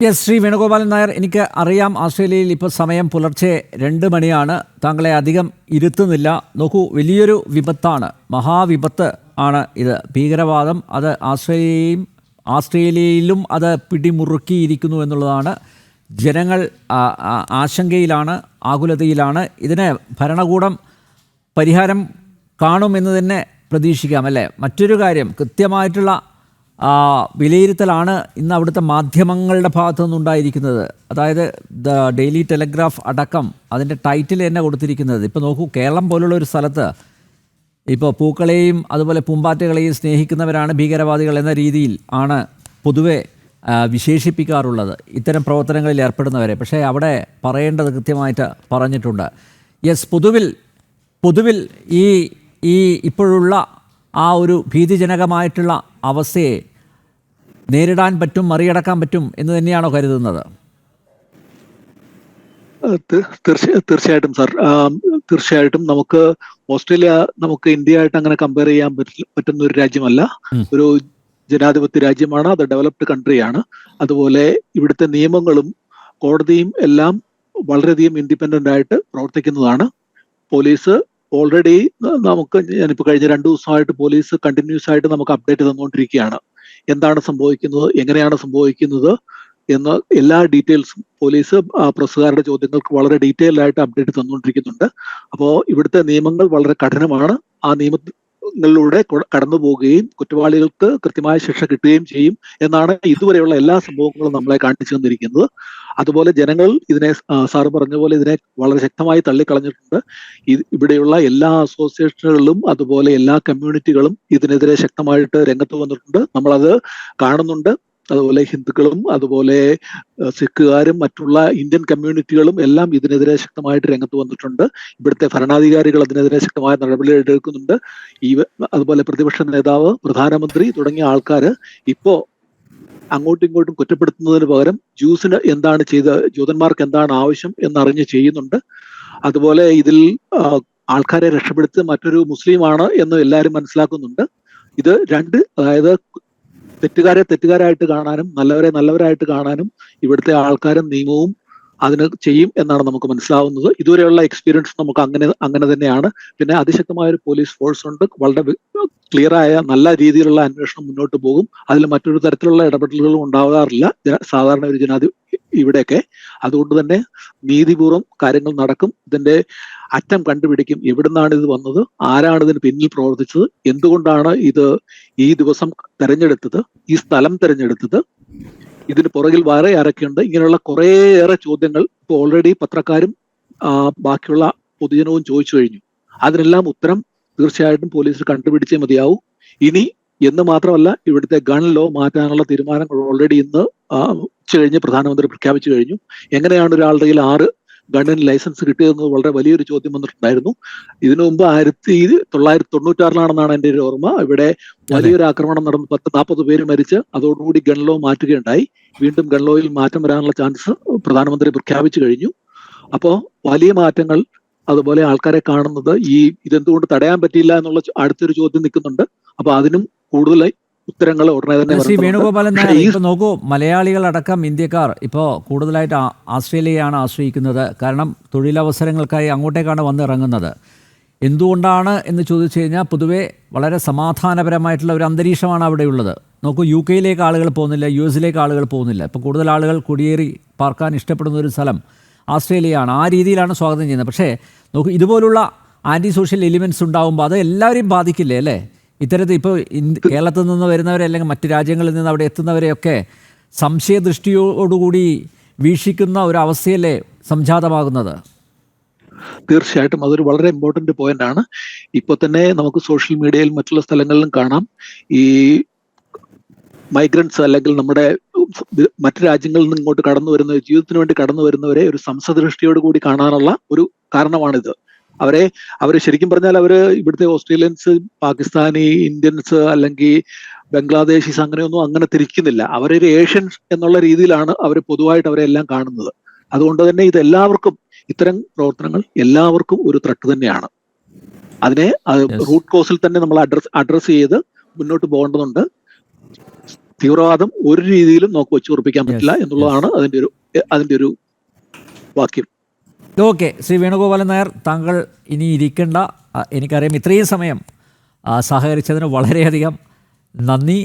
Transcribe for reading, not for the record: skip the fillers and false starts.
Yes, Shri Venugopalan Nair, എനിക്ക് അറിയാം ഓസ്ട്രേലിയയിൽ ഇപ്പോൾ സമയം പുലർച്ചെ 2 മണിയാണ്. താങ്കളെ അധികം ഇരുത്തുന്നില്ല. നോക്കൂ, വലിയൊരു വിപത്താണ്, മഹാവിപത്ത് ആണ് ഇത്. ഭീകരവാദം അത് ആസ്ട്രേലിയയിലും അത് പിടിമുറുക്കിയിരിക്കുന്നു എന്നുള്ളതാണ്. ജനങ്ങൾ ആശങ്കയിലാണ്, ആകുലതയിലാണ്. ഇതിന് ഭരണകൂടം പരിഹാരം കാണുമെന്ന് തന്നെ പ്രതീക്ഷിക്കാം, അല്ലേ? മറ്റൊരു കാര്യം, കൃത്യമായിട്ടുള്ള വിലയിരുത്തലാണ് ഇന്ന് അവിടുത്തെ മാധ്യമങ്ങളുടെ ഭാഗത്തു നിന്നുണ്ടായിരിക്കുന്നത്. അതായത് ദ ഡെയിലി ടെലഗ്രാഫ് അടക്കം അതിൻ്റെ ടൈറ്റിൽ തന്നെ കൊടുത്തിരിക്കുന്നത്. ഇപ്പോൾ നോക്കൂ, കേരളം പോലുള്ള ഒരു സ്ഥലത്ത് ഇപ്പോൾ പൂക്കളെയും അതുപോലെ പൂമ്പാറ്റകളെയും സ്നേഹിക്കുന്നവരാണ് ഭീകരവാദികൾ എന്ന രീതിയിൽ ആണ് പൊതുവെ വിശേഷിപ്പിക്കാറുള്ളത് ഇത്തരം പ്രവർത്തനങ്ങളിൽ ഏർപ്പെടുന്നവരെ. പക്ഷേ അവിടെ പറയേണ്ടത് കൃത്യമായിട്ട് പറഞ്ഞിട്ടുണ്ട്. യെസ്, പൊതുവിൽ ഈ ഇപ്പോഴുള്ള ആ ഒരു ഭീതിജനകമായിട്ടുള്ള അവസ്ഥയെ നേരിടാൻ പറ്റും, മറികടക്കാൻ പറ്റും എന്ന് തന്നെയാണോ കരുതുന്നത്? തീർച്ചയായിട്ടും സാർ, തീർച്ചയായിട്ടും ഓസ്ട്രേലിയ നമുക്ക് ഇന്ത്യയായിട്ട് അങ്ങനെ കമ്പയർ ചെയ്യാൻ പറ്റുന്ന ഒരു രാജ്യമല്ല. ഒരു ജനാധിപത്യ രാജ്യമാണ്, അത് ഡെവലപ്ഡ് കൺട്രിയാണ്. അതുപോലെ ഇവിടുത്തെ നിയമങ്ങളും കോടതിയും എല്ലാം വളരെയധികം ഇൻഡിപെൻഡന്റ് ആയിട്ട് പ്രവർത്തിക്കുന്നതാണ്. പോലീസ് ഓൾറെഡി ഞാനിപ്പോൾ കഴിഞ്ഞ 2 ദിവസമായിട്ട് പോലീസ് കണ്ടിന്യൂസ് ആയിട്ട് നമുക്ക് അപ്ഡേറ്റ് തന്നുകൊണ്ടിരിക്കുകയാണ്. എന്താണ് സംഭവിക്കുന്നത്, എങ്ങനെയാണ് സംഭവിക്കുന്നത് എന്ന് എല്ലാ ഡീറ്റെയിൽസും പോലീസ് പ്രസ്സുകാരുടെ ചോദ്യങ്ങൾക്ക് വളരെ ഡീറ്റെയിൽഡ് ആയിട്ട് അപ്ഡേറ്റ് തന്നുകൊണ്ടിരിക്കുന്നുണ്ട്. അപ്പോൾ ഇവിടുത്തെ നിയമങ്ങൾ വളരെ കഠിനമാണ്. ആ നിയമങ്ങളിലൂടെ കടന്നു പോവുകയും കുറ്റവാളികൾക്ക് കൃത്യമായ ശിക്ഷ കിട്ടുകയും ചെയ്യും എന്നാണ് ഇതുവരെയുള്ള എല്ലാ സംഭവങ്ങളും നമ്മളെ കാണിച്ചു തന്നിരിക്കുന്നത്. അതുപോലെ ജനങ്ങൾ ഇതിനെ, സാറ് പറഞ്ഞ പോലെ, ഇതിനെ വളരെ ശക്തമായി തള്ളിക്കളഞ്ഞിട്ടുണ്ട്. ഇവിടെയുള്ള എല്ലാ അസോസിയേഷനുകളിലും അതുപോലെ എല്ലാ കമ്മ്യൂണിറ്റികളും ഇതിനെതിരെ ശക്തമായിട്ട് രംഗത്ത് വന്നിട്ടുണ്ട്. നമ്മളത് കാണുന്നുണ്ട്. അതുപോലെ ഹിന്ദുക്കളും അതുപോലെ സിഖുകാരും മറ്റുള്ള ഇന്ത്യൻ കമ്മ്യൂണിറ്റികളും എല്ലാം ഇതിനെതിരെ ശക്തമായിട്ട് രംഗത്ത് വന്നിട്ടുണ്ട്. ഇവിടുത്തെ ഭരണാധികാരികൾ അതിനെതിരെ ശക്തമായ നടപടി എടുക്കുന്നുണ്ട്. അതുപോലെ പ്രതിപക്ഷ നേതാവ്, പ്രധാനമന്ത്രി തുടങ്ങിയ ആൾക്കാർ ഇപ്പോൾ അങ്ങോട്ടും ഇങ്ങോട്ടും കുറ്റപ്പെടുത്തുന്നതിന് പകരം ജൂതന്മാർക്ക് എന്താണ് ആവശ്യം എന്നറിഞ്ഞ് ചെയ്യുന്നുണ്ട്. അതുപോലെ ഇതിൽ ആൾക്കാരെ രക്ഷപ്പെടുത്തി മറ്റൊരു മുസ്ലിമാണ് എന്ന് എല്ലാവരും മനസ്സിലാക്കുന്നുണ്ട്. ഇത് അതായത് തെറ്റുകാരെ തെറ്റുകാരായിട്ട് കാണാനും നല്ലവരെ നല്ലവരായിട്ട് കാണാനും ഇവിടുത്തെ ആൾക്കാരും നിയമവും അതിന് ചെയ്യും എന്നാണ് നമുക്ക് മനസ്സിലാവുന്നത്. ഇതുവരെയുള്ള എക്സ്പീരിയൻസ് നമുക്ക് അങ്ങനെ തന്നെയാണ്. പിന്നെ അതിശക്തമായ ഒരു പോലീസ് ഫോഴ്സ് ഉണ്ട്. വളരെ ക്ലിയറായ നല്ല രീതിയിലുള്ള അന്വേഷണം മുന്നോട്ട് പോകും. അതിൽ മറ്റൊരു തരത്തിലുള്ള ഇടപെടലുകളും ഉണ്ടാകാറില്ല സാധാരണ ഒരു ഇവിടെയൊക്കെ. അതുകൊണ്ട് തന്നെ നീതിപൂർവ്വം കാര്യങ്ങൾ നടക്കും. ഇതിന്റെ അറ്റം കണ്ടുപിടിക്കും. എവിടുന്നാണ് ഇത് വന്നത്, ആരാണ് ഇതിന് പിന്നിൽ പ്രവർത്തിച്ചത്, എന്തുകൊണ്ടാണ് ഇത് ഈ ദിവസം തെരഞ്ഞെടുത്തത്, ഈ സ്ഥലം തെരഞ്ഞെടുത്തത്, ഇതിന് പുറകിൽ വേറെ ആരൊക്കെയുണ്ട്, ഇങ്ങനെയുള്ള കുറേയേറെ ചോദ്യങ്ങൾ ഇപ്പോൾ ഓൾറെഡി പത്രക്കാരും ബാക്കിയുള്ള പൊതുജനവും ചോദിച്ചു കഴിഞ്ഞു. അതിനെല്ലാം ഉത്തരം തീർച്ചയായിട്ടും പോലീസ് കണ്ടുപിടിച്ചേ മതിയാവും. ഇനി എന്ന് മാത്രമല്ല, ഇവിടുത്തെ ഗൺ ലോ മാറ്റാനുള്ള തീരുമാനങ്ങൾ ഓൾറെഡി ഇന്ന് ഉച്ചകഴിഞ്ഞ് പ്രധാനമന്ത്രി പ്രഖ്യാപിച്ചു കഴിഞ്ഞു. എങ്ങനെയാണ് ഒരാളുടെ കയ്യിൽ 6 ഗണ്ണിന് ലൈസൻസ് കിട്ടിയതെന്ന് വളരെ വലിയൊരു ചോദ്യം വന്നിട്ടുണ്ടായിരുന്നു. ഇതിനു മുമ്പ് 1996 എൻ്റെ ഒരു ഓർമ്മ. ഇവിടെ വലിയൊരു ആക്രമണം നടന്ന് 10-40 പേര് മരിച്ച് അതോടുകൂടി ഗൺ ലോ മാറ്റുകയുണ്ടായി. വീണ്ടും ഗൺ ലോയിൽ മാറ്റം വരാനുള്ള ചാൻസ് പ്രധാനമന്ത്രി പ്രഖ്യാപിച്ചു കഴിഞ്ഞു. അപ്പോൾ വലിയ മാറ്റങ്ങൾ, അതുപോലെ ആൾക്കാരെ കാണുന്നത് ഇതെന്തുകൊണ്ട് തടയാൻ പറ്റിയില്ല എന്നുള്ള അടുത്തൊരു ചോദ്യം നിൽക്കുന്നുണ്ട്. അപ്പൊ അതിനും കൂടുതലായി ഉത്തരങ്ങൾ ഉടനെ തന്നെ. ശ്രീ വേണുഗോപാലൻ നായർ, ഇപ്പോൾ നോക്കൂ, മലയാളികളടക്കം ഇന്ത്യക്കാർ ഇപ്പോൾ കൂടുതലായിട്ട് ആസ്ട്രേലിയയാണ് ആശ്രയിക്കുന്നത്. കാരണം തൊഴിലവസരങ്ങൾക്കായി അങ്ങോട്ടേക്കാണ് വന്നിറങ്ങുന്നത്. എന്തുകൊണ്ടാണ് എന്ന് ചോദിച്ചു കഴിഞ്ഞാൽ പൊതുവെ വളരെ സമാധാനപരമായിട്ടുള്ള ഒരു അന്തരീക്ഷമാണ് അവിടെയുള്ളത്. നോക്കൂ, UK ആളുകൾ പോകുന്നില്ല, US ആളുകൾ പോകുന്നില്ല. ഇപ്പോൾ കൂടുതൽ ആളുകൾ കുടിയേറി പാർക്കാൻ ഇഷ്ടപ്പെടുന്ന ഒരു സ്ഥലം ആസ്ട്രേലിയയാണ്. ആ രീതിയിലാണ് സ്വാഗതം ചെയ്യുന്നത്. പക്ഷേ നോക്കൂ, ഇതുപോലുള്ള ആൻറ്റി സോഷ്യൽ എലിമെൻറ്റ്സ് ഉണ്ടാകുമ്പോൾ അത് എല്ലാവരെയും ബാധിക്കില്ലേ, അല്ലേ? ഇത്തരത്തിൽ ഇപ്പോൾ കേരളത്തിൽ നിന്ന് വരുന്നവരെ അല്ലെങ്കിൽ മറ്റ് രാജ്യങ്ങളിൽ നിന്ന് അവിടെ എത്തുന്നവരെയൊക്കെ സംശയദൃഷ്ടിയോടുകൂടി വീക്ഷിക്കുന്ന ഒരു അവസ്ഥയല്ലേ സംജാതമാകുന്നത്? തീർച്ചയായിട്ടും അതൊരു വളരെ ഇമ്പോർട്ടന്റ് പോയിന്റ് ആണ്. ഇപ്പൊ തന്നെ നമുക്ക് സോഷ്യൽ മീഡിയയിൽ മറ്റുള്ള സ്ഥലങ്ങളിലും കാണാം, ഈ മൈഗ്രൻസ് അല്ലെങ്കിൽ നമ്മുടെ മറ്റു രാജ്യങ്ങളിൽ നിന്ന് ഇങ്ങോട്ട് കടന്നു വരുന്നവർ, ജീവിതത്തിന് വേണ്ടി കടന്നു വരുന്നവരെ ഒരു സംശയദൃഷ്ടിയോട് കൂടി കാണാനുള്ള ഒരു കാരണമാണിത്. അവര് ശരിക്കും പറഞ്ഞാൽ ഇവിടുത്തെ ഓസ്ട്രേലിയൻസ്, പാകിസ്ഥാനി, ഇന്ത്യൻസ് അല്ലെങ്കിൽ ബംഗ്ലാദേശീസ് അങ്ങനെ തിരിക്കുന്നില്ല. അവരൊരു ഏഷ്യൻസ് എന്നുള്ള രീതിയിലാണ് അവർ പൊതുവായിട്ട് അവരെല്ലാം കാണുന്നത്. അതുകൊണ്ട് തന്നെ ഇത്തരം പ്രവർത്തനങ്ങൾ എല്ലാവർക്കും ഒരു ത്രട്ട് തന്നെയാണ്. അതിനെ റൂട്ട് കോസിൽ തന്നെ നമ്മൾ അഡ്രസ് ചെയ്ത് മുന്നോട്ട് പോകേണ്ടതുണ്ട്. തീവ്രവാദം ഒരു രീതിയിലും നമുക്ക് വെച്ചുറപ്പിക്കാൻ പറ്റില്ല എന്നുള്ളതാണ് അതിന്റെ ഒരു വാക്യം. ഓക്കെ, ശ്രീ വേണുഗോപാലൻ നായർ, താങ്കൾ ഇനി ഇരിക്കേണ്ട. എനിക്കറിയാം ഇത്രയും സമയം സഹകരിച്ചതിന് വളരെയധികം നന്ദി.